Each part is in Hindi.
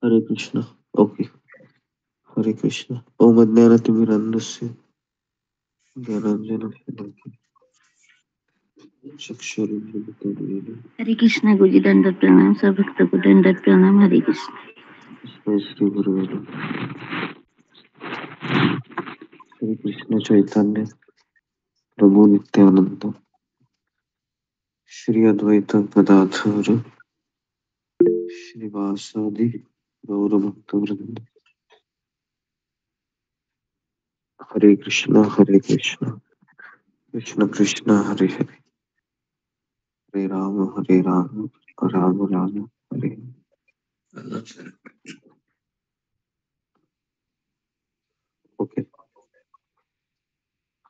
हरे कृष्ण। ओके। हरे कृष्ण। ओम अज्ञानतिमिरन्धस्य ज्ञानाञ्जनशलाकया चक्षुरुन्मिलितं येन हरे कृष्ण गुरुजी दंडवत प्रणाम, सब भक्त को दंडवत प्रणाम। हरे कृष्ण। तस्मै श्रीगुरुवे नमः। श्री कृष्ण चैतन्य प्रभु नित्यानंद श्री अद्वैत गदाधर श्रीवासादि गौर भक्त वृंद। हरे कृष्ण कृष्ण कृष्ण हरे हरे, हरे राम राम राम हरे हरे। ओके।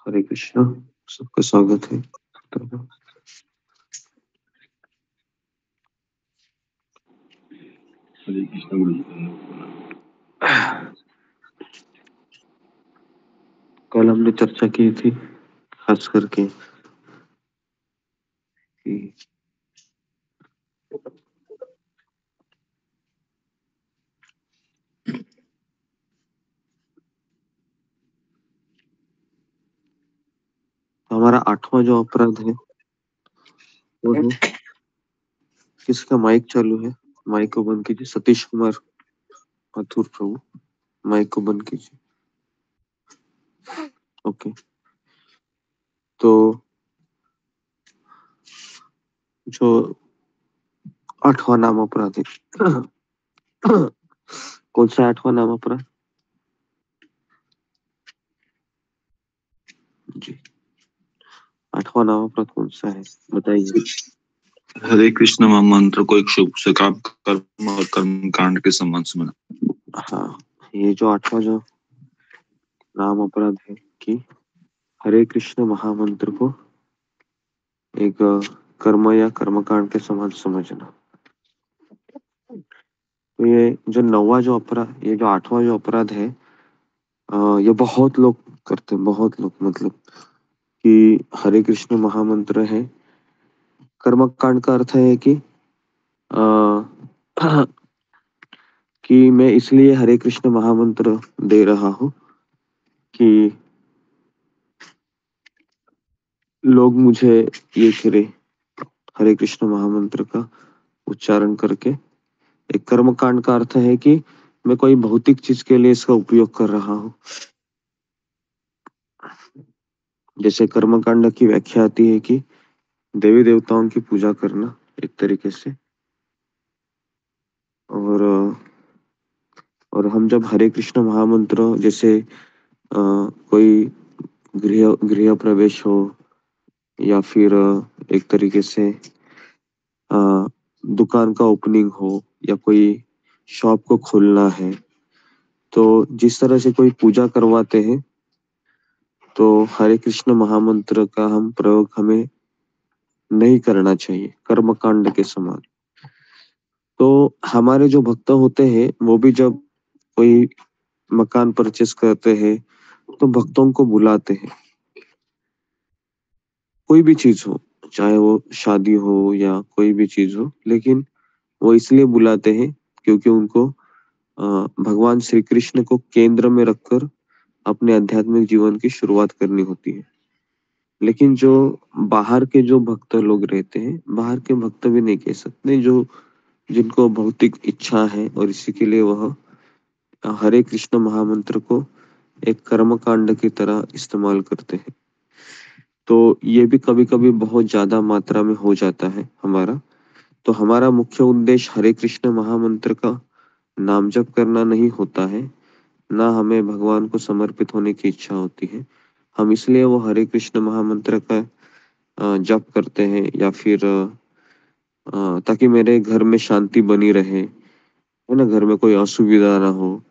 हरे कृष्ण। सबका स्वागत है। तो हरे कृष्ण गुरु जी। कल हमने चर्चा की थी खास करके कि हमारा 8वां जो अपराध है वो है, किसका माइक चालू है? माइक को बंद कीजिए। सतीश कुमार माथुर प्रभु, माइक को बंद कीजिए। ओके। तो जो 8वां नाम अपराध है कौन सा 8वां नाम अपराध जी? 8वां नाम अपराध कौन सा है बताइए। हरे कृष्ण महामंत्र को एक शुभ सकाम कर्म और कर्म कांड के संबंध में। हाँ, ये जो 8वां जो नाम अपराध है कि हरे कृष्ण महामंत्र को एक कर्म या कर्मकांड के समान समझना। तो ये जो 9वां जो अपराध, ये जो 8वां जो अपराध है, ये बहुत लोग करते हैं, बहुत लोग, मतलब कि हरे कृष्ण महामंत्र है। कर्मकांड का अर्थ है कि कि मैं इसलिए हरे कृष्ण महामंत्र दे रहा हूँ कि लोग मुझे ये करे, हरे कृष्ण महामंत्र का उच्चारण करके। एक कर्मकांड का अर्थ है कि मैं कोई भौतिक चीज के लिए इसका उपयोग कर रहा हूँ। जैसे कर्मकांड की व्याख्या आती है कि देवी देवताओं की पूजा करना एक तरीके से। और हम जब हरे कृष्ण महामंत्र, जैसे कोई गृह प्रवेश हो या फिर एक तरीके से दुकान का ओपनिंग हो या कोई शॉप को खोलना है, तो जिस तरह से कोई पूजा करवाते हैं तो हरे कृष्ण महामंत्र का हम प्रयोग हमें नहीं करना चाहिए, कर्मकांड के समान। तो हमारे जो भक्त होते हैं वो भी जब कोई मकान परचेस करते हैं तो भक्तों को बुलाते हैं, कोई भी चीज हो, चाहे वो शादी हो या कोई भी चीज हो, लेकिन वो इसलिए बुलाते हैं क्योंकि उनको भगवान श्री कृष्ण को केंद्र में रखकर अपने आध्यात्मिक जीवन की शुरुआत करनी होती है। लेकिन जो बाहर के जो भक्त लोग रहते हैं, बाहर के भक्त भी नहीं कह सकते, जो जिनको भौतिक इच्छा है और इसी के लिए वह हरे कृष्ण महामंत्र को एक कर्म कांड की तरह इस्तेमाल करते हैं। तो ये भी कभी कभी बहुत ज्यादा मात्रा में हो जाता है हमारा। तो हमारा मुख्य उद्देश्य हरे कृष्ण महामंत्र का नाम जप करना नहीं होता है, ना हमें भगवान को समर्पित होने की इच्छा होती है। हम इसलिए वो हरे कृष्ण महामंत्र का जप करते हैं या फिर ताकि मेरे घर में शांति बनी रहे, है ना, घर में कोई असुविधा ना हो।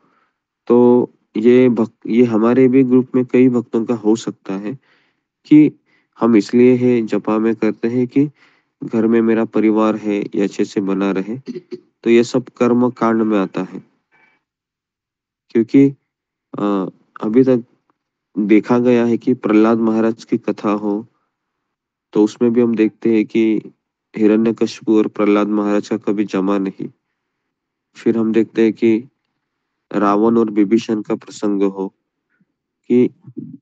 तो ये हमारे भी ग्रुप में कई भक्तों का हो सकता है कि हम इसलिए है जपा में करते हैं कि घर में मेरा परिवार है ये अच्छे से बना रहे। तो ये सब कर्म कांड में आता है, क्योंकि अ, अभी तक देखा गया है कि प्रहलाद महाराज की कथा हो तो उसमें भी हम देखते हैं कि हिरण्यकशिपु और प्रहलाद महाराज का कभी जमा नहीं। फिर हम देखते हैं कि रावण और विभीषण का प्रसंग हो कि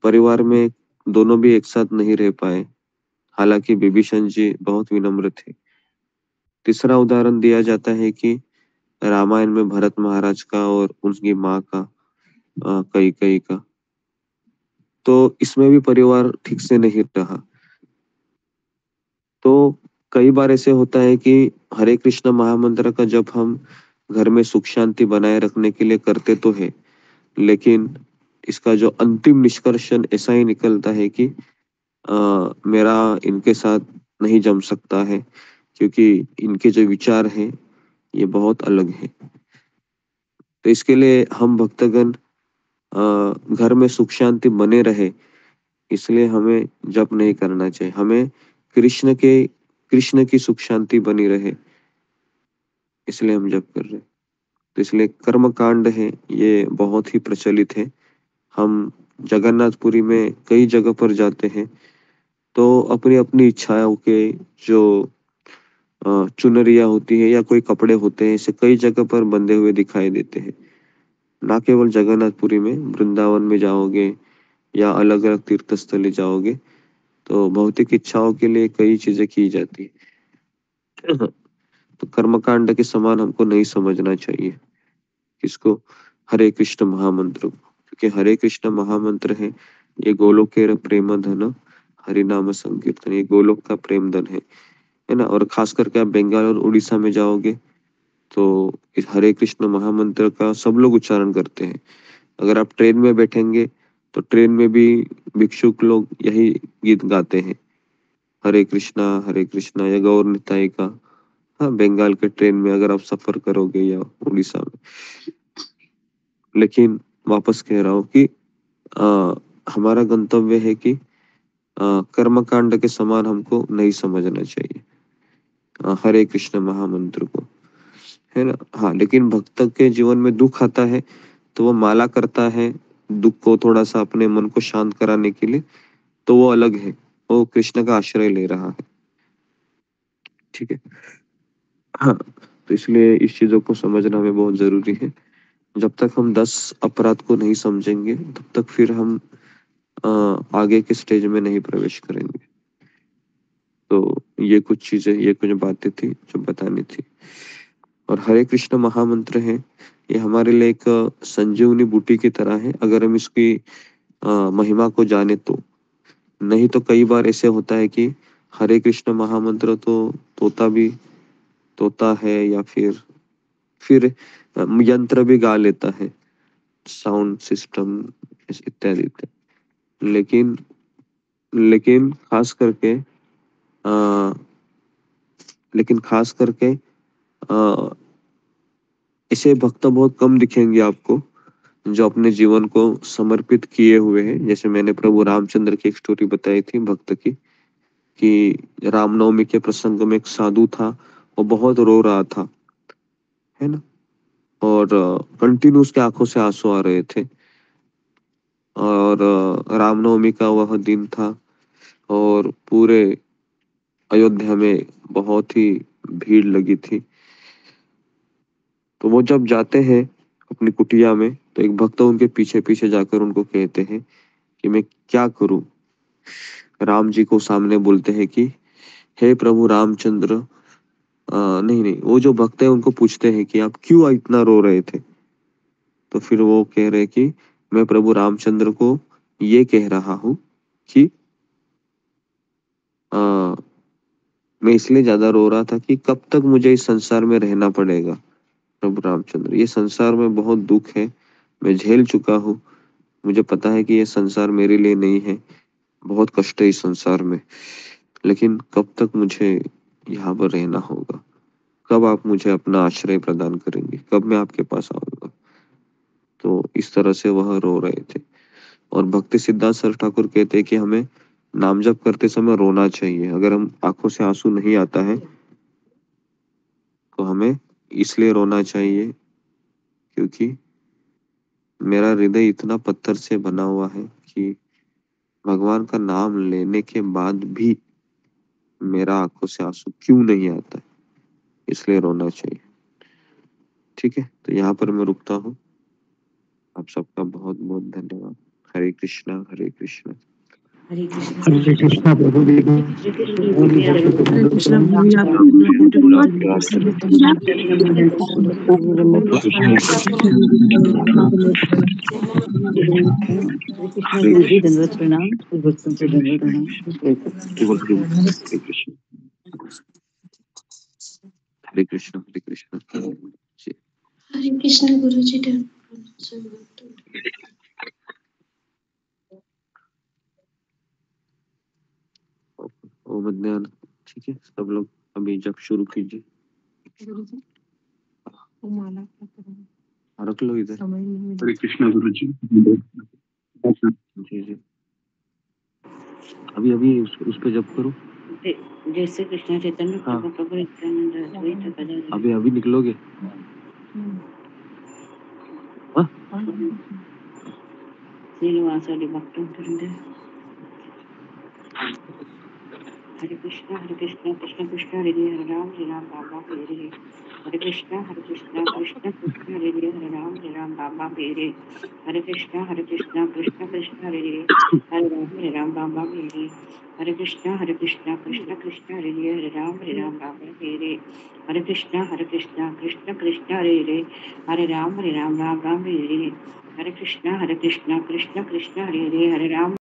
परिवार में दोनों भी एक साथ नहीं रह पाए, हालांकि विभीषण जी बहुत विनम्र थे। तीसरा उदाहरण दिया जाता है कि रामायण में भरत महाराज का और उनकी माँ का, कैकेयी का, तो इसमें भी परिवार ठीक से नहीं रहा। तो कई बार ऐसे होता है कि हरे कृष्ण महामंत्र का जब हम घर में सुख शांति बनाए रखने के लिए करते तो है, लेकिन इसका जो अंतिम निष्कर्षण ऐसा ही निकलता है कि मेरा इनके साथ नहीं जम सकता है, क्योंकि इनके जो विचार हैं ये बहुत अलग है। तो इसके लिए हम भक्तगण घर में सुख शांति बने रहे, इसलिए हमें जप नहीं करना चाहिए। हमें कृष्ण की सुख शांति बनी रहे, इसलिए हम जप कर रहे हैं। तो इसलिए कर्म कांड है ये बहुत ही प्रचलित है। हम जगन्नाथपुरी में कई जगह पर जाते हैं तो अपनी अपनी इच्छाओं के जो चुनरिया होती है या कोई कपड़े होते हैं, इसे कई जगह पर बंधे हुए दिखाई देते हैं। ना केवल जगन्नाथपुरी में, वृंदावन में जाओगे या अलग अलग तीर्थ स्थली जाओगे तो भौतिक इच्छाओं के लिए कई चीजें की जाती है। तो कर्मकांड के समान हमको नहीं समझना चाहिए किसको, हरे कृष्ण महामंत्र को, क्योंकि हरे कृष्ण महामंत्र है ये गोलोकेर प्रेम धन हरि नाम संकीर्तन, ये गोलोक का प्रेम धन है ना। और खास करके आप बंगाल और उड़ीसा में जाओगे तो इस हरे कृष्ण महामंत्र का सब लोग उच्चारण करते हैं। अगर आप ट्रेन में बैठेंगे तो ट्रेन में भी भिक्षुक लोग यही गीत गाते हैं, हरे कृष्णा या गौर निताई का। हाँ, बंगाल के ट्रेन में अगर आप सफर करोगे या उड़ीसा में। लेकिन वापस कह रहा हूँ कि हमारा गंतव्य है कि कर्मकांड के समान हमको नहीं समझना चाहिए हरे कृष्ण महामंत्र को, है ना। हाँ, लेकिन भक्त के जीवन में दुख आता है तो वो माला करता है दुख को थोड़ा सा अपने मन को शांत कराने के लिए, तो वो अलग है, वो कृष्ण का आश्रय ले रहा है। ठीक है। हाँ, तो इसलिए इस चीजों को समझना हमें बहुत जरूरी है। जब तक हम 10 अपराध को नहीं समझेंगे तब तक फिर हम आगे के स्टेज में नहीं प्रवेश करेंगे। तो ये कुछ चीजें, ये कुछ बातें थी जो बतानी थी। और हरे कृष्ण महामंत्र है ये हमारे लिए एक संजीवनी बूटी की तरह है, अगर हम इसकी महिमा को जाने तो। नहीं तो कई बार ऐसे होता है कि हरे कृष्ण महामंत्र तो तोता भी तोता है या फिर यंत्र भी गा लेता है, साउंड सिस्टम इत्यादि इत्यादि। लेकिन लेकिन खास करके आ, लेकिन खास करके ऐसे भक्त बहुत कम दिखेंगे आपको जो अपने जीवन को समर्पित किए हुए हैं। जैसे मैंने प्रभु रामचंद्र की एक स्टोरी बताई थी भक्त की, कि रामनवमी के प्रसंग में एक साधु था, वो बहुत रो रहा था, है ना। और कंटिन्यू उसके आंखों से आंसू आ रहे थे। और रामनवमी का वह दिन था और पूरे अयोध्या में बहुत ही भीड़ लगी थी। तो वो जब जाते हैं अपनी कुटिया में तो एक भक्त उनके पीछे पीछे जाकर उनको कहते हैं कि मैं क्या करूं। राम जी को सामने बोलते हैं कि हे प्रभु रामचंद्र, नहीं नहीं, वो जो भक्त है उनको पूछते हैं कि आप क्यों इतना रो रहे थे। तो फिर वो कह रहे कि मैं प्रभु रामचंद्र को ये कह रहा हूँ कि आ, मैं इसलिए ज्यादा रो रहा था कि कब तक मुझे इस संसार में रहना पड़ेगा। प्रभु रामचंद्र, ये संसार में बहुत दुख है, मैं झेल चुका हूँ, मुझे पता है कि ये संसार मेरे लिए नहीं है, बहुत कष्ट है इस संसार में, लेकिन कब तक मुझे यहाँ पर रहना होगा, कब आप मुझे अपना आश्रय प्रदान करेंगे, कब मैं आपके पास आऊंगा। तो इस तरह से वह रो रहे थे। और भक्ति सिद्धार्थ सर ठाकुर कहते हैं कि हमें नाम जप करते समय रोना चाहिए। अगर हम आंखों से आंसू नहीं आता है तो हमें इसलिए रोना चाहिए क्योंकि मेरा हृदय इतना पत्थर से बना हुआ है कि भगवान का नाम लेने के बाद भी मेरा आंखों से आंसू क्यों नहीं आता है, इसलिए रोना चाहिए। ठीक है, तो यहाँ पर मैं रुकता हूँ। आप सबका बहुत बहुत धन्यवाद। हरे कृष्णा हरे कृष्णा। हरे कृष्णा हरे कृष्णा प्रभु जी को हरे कृष्णा प्रभु जी आपको कृष्ण गुरु जी दंडवत प्रणाम, भक्तों को दंडवत प्रणाम। हरे कृष्णा हरे कृष्णा। जी। हरे कृष्ण गुरु जी ओम ज्ञान। ठीक है, सब लोग अभी जब शुरू कीजिए। रख लो इधर। हरे कृष्णा गुरु जी। जी जी, अभी अभी उस पे जब करो। जैसे कृष्ण चैतन्य हाँ, प्रभु नित्यानंद अद्वैत गदाधर अभी अभी निकलोगे। हाँ? श्रीनिवासादि भक्तों वृंद। हरे कृष्ण कृष्ण कृष्ण हरे हरे राम बाबा हरे हरे कृष्ण कृष्ण कृष्ण हरे राम बाबा हरे हरे कृष्ण कृष्ण कृष्ण हरे राम बाबा हरे हरे कृष्ण कृष्ण कृष्ण हरे राम बाबा हरे हरे कृष्ण कृष्ण कृष्ण हरे राम बाबा हरे हरे कृष्ण कृष्ण कृष्ण हरे राम